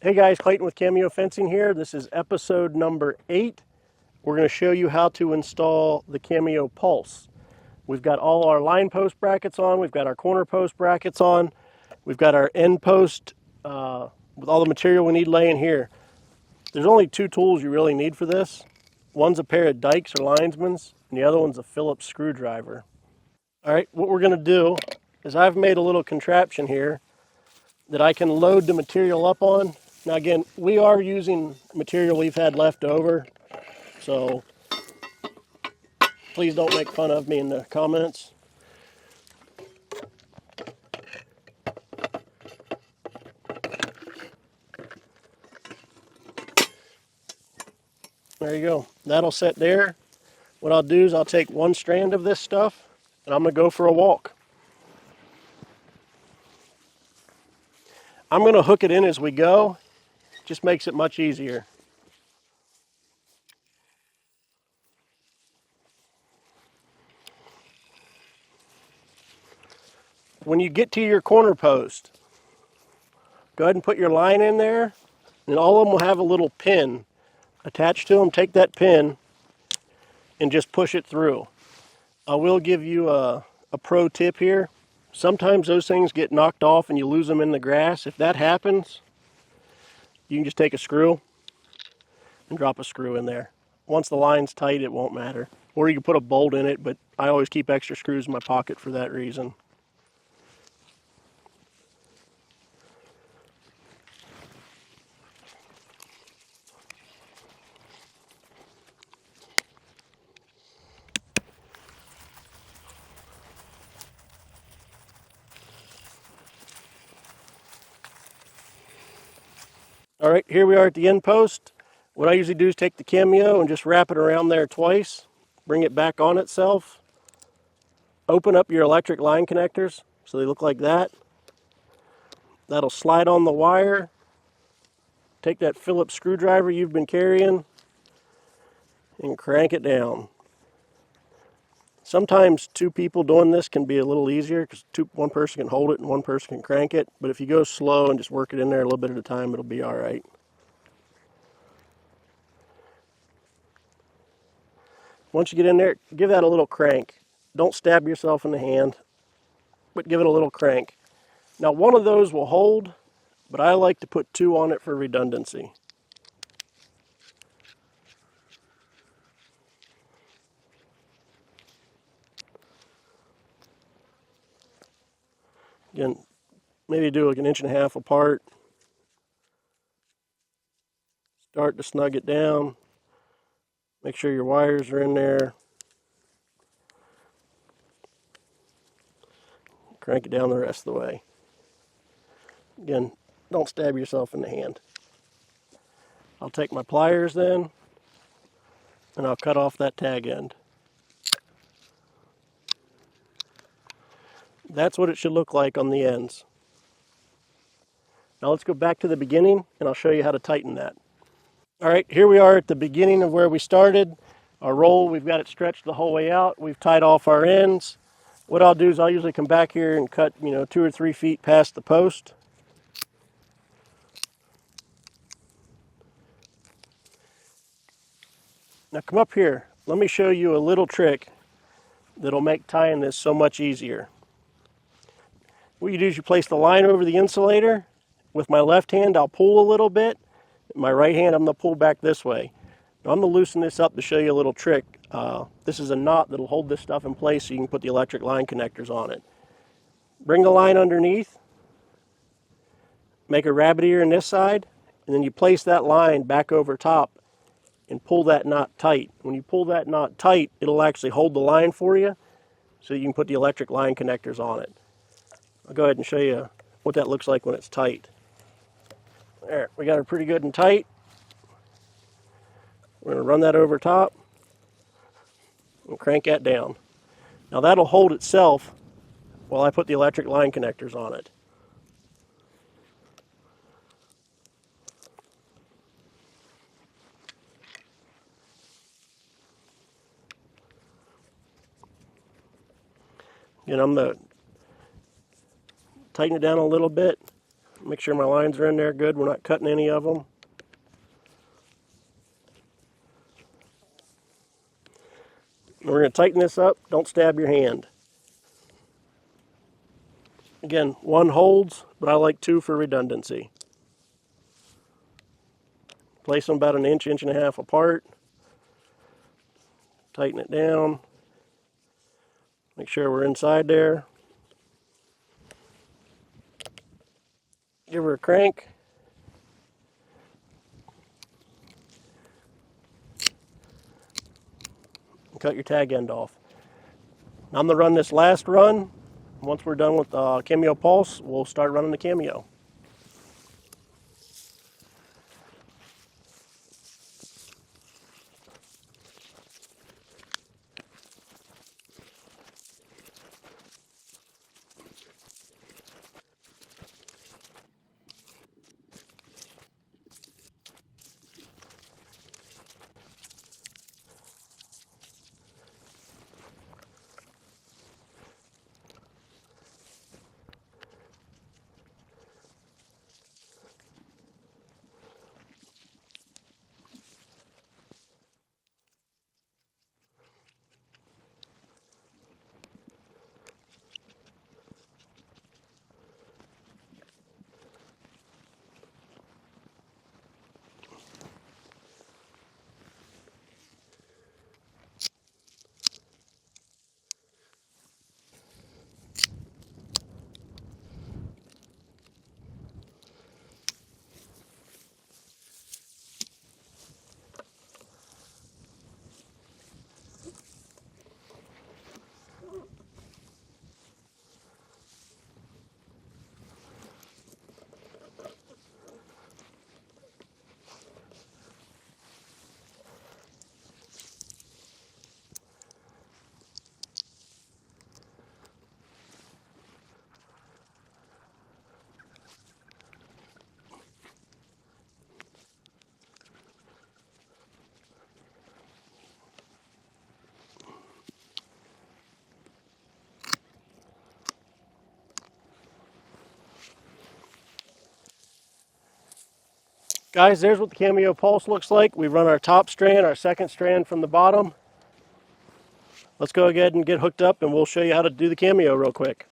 Hey guys, Clayton with Cameo Fencing here. This is episode number 8. We're going to show you how to install the Cameo Pulse. We've got all our line post brackets on, we've got our corner post brackets on, we've got our end post with all the material we need laying here. There's only 2 tools you really need for this. One's a pair of dikes or linesmans, and the other one's a Phillips screwdriver. Alright, what we're going to do is I've made a little contraption here that I can load the material up on. Now again, we are using material we've had left over, so please don't make fun of me in the comments. There you go. That'll set there. What I'll do is I'll take one strand of this stuff and I'm going to go for a walk. I'm going to hook it in as we go. Just makes it much easier. When you get to your corner post, go ahead and put your line in there, and all of them will have a little pin attached to them. Take that pin and just push it through. I will give you a pro tip here. Sometimes those things get knocked off and you lose them in the grass. If that happens, you can just take a screw and drop a screw in there. Once the line's tight, it won't matter. Or you can put a bolt in it, but I always keep extra screws in my pocket for that reason. All right, here we are at the end post. What I usually do is take the Cameo and just wrap it around there twice, bring it back on itself, open up your electric line connectors so they look like that. That'll slide on the wire. Take that Phillips screwdriver you've been carrying and crank it down. Sometimes 2 people doing this can be a little easier because one person can hold it and one person can crank it. But if you go slow and just work it in there a little bit at a time, it'll be all right. Once you get in there, give that a little crank. Don't stab yourself in the hand, but give it a little crank. Now one of those will hold, but I like to put 2 on it for redundancy. Again, maybe do like 1.5 inches apart. Start to snug it down. Make sure your wires are in there. Crank it down the rest of the way. Again, don't stab yourself in the hand. I'll take my pliers then, and I'll cut off that tag end. That's what it should look like on the ends. Now let's go back to the beginning, and I'll show you how to tighten that. All right, here we are at the beginning of where we started. Our roll, we've got it stretched the whole way out. We've tied off our ends. What I'll do is I'll usually come back here and cut, 2 or 3 feet past the post. Now come up here. Let me show you a little trick that'll make tying this so much easier. What you do is you place the line over the insulator. With my left hand, I'll pull a little bit. My right hand, I'm going to pull back this way. Now I'm going to loosen this up to show you a little trick. This is a knot that'll hold this stuff in place so you can put the electric line connectors on it. Bring the line underneath. Make a rabbit ear on this side. And then you place that line back over top and pull that knot tight. When you pull that knot tight, it'll actually hold the line for you so you can put the electric line connectors on it. I'll go ahead and show you what that looks like when it's tight. There, we got it pretty good and tight. We're going to run that over top and crank that down. Now that'll hold itself while I put the electric line connectors on it. And I'm going to tighten it down a little bit. Make sure my lines are in there good. We're not cutting any of them. We're going to tighten this up. Don't stab your hand. Again, one holds, but I like two for redundancy. Place them about an inch, inch and a half apart. Tighten it down. Make sure we're inside there. Give her a crank. And cut your tag end off. Now I'm going to run this last run. Once we're done with Cameo Pulse, we'll start running the Cameo. Guys, there's what the Cameo Pulse looks like. We've run our top strand, our second strand from the bottom. Let's go ahead and get hooked up and we'll show you how to do the Cameo real quick.